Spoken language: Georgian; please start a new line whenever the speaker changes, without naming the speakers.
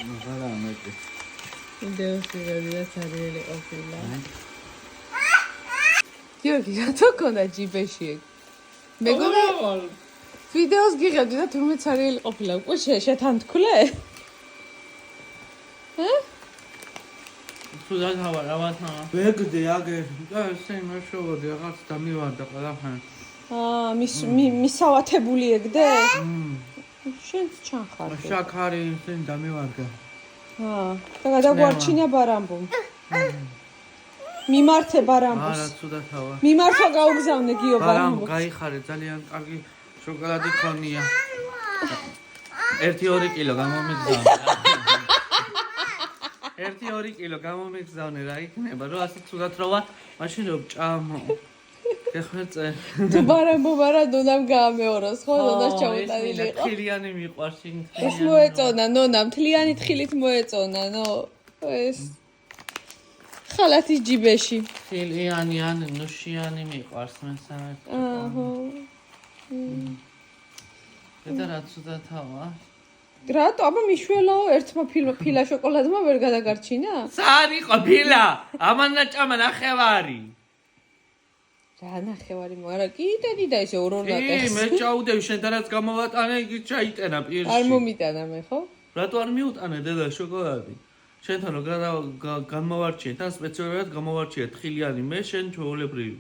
მაღლა ამეტი.
ვიდეოში როდესაც არიელი ყოფილა. გიორგი, რატო ქონდა ჯიბეში ეგ? მეგონა ვიდეოს გიღებდი და თურმე ცარიელი ყოფილა. უკვე შეთანთქვლე? ჰა?
სულ დავა რავათა.
ვეგდე აგე და ესე იმაშოვოდი რაღაც დამივარდა ყველაფერი.
მისავათებული ეგდე? შენც ჩანხარ.
შაქარი ისინი დამივარდა.
და გადაგვარჩინა ბარამბომ. მიმართე ბარამბოს.
არა, ცუდათავა.
მიმართვა გაუგზავნე გიო
ბარამ
ბარამბოს.
გაიხარე, ძალიან კარგი შოკოლადი ქონია. 1-2 კილო გამომიგზავნე. 1-2 კილო გამომიგზავნე რა იქნება, რომ ასე ცუდად როვა, მაშინ რომ ჭამო. ეხმეწე.
თუ ბარამბო დონამ გაამეოროს, ხო, დონას ჩამოტანილი იყო.
ხილიანი მიყვარს იმ
ეს მოეწონა, ნონა, მთლიანი თხილით მოეწონა, ეს ხალათის ჯიბეში.
ხილიანი ან ნუშიანი მიყვარს მე საერთოდ.
აჰა.
და რა ცუდათავა?
რატო? აბა მიშველაო, ერთმა ფილა შოკოლადმა ვერ გადაგარჩინა?
სად იყო ფილა? ამანა ჭამა ნახევარი.
რა ნახევარი მარა კიდე დიდა ისე ორ-ორ ნაკეთს.
მე ჩაუდევ შენთანაც გამოვატანე, იგი ჩაიტენა პირში.
არ მომიტანა მე, ხო?
რატო არ მიუტანე დედა შოკოლადი? შენთან რომ გამოვარჩიე, თან სპეციალურად გამოვარჩიე თხილიანი, მე შენ ჩვეულებრივი.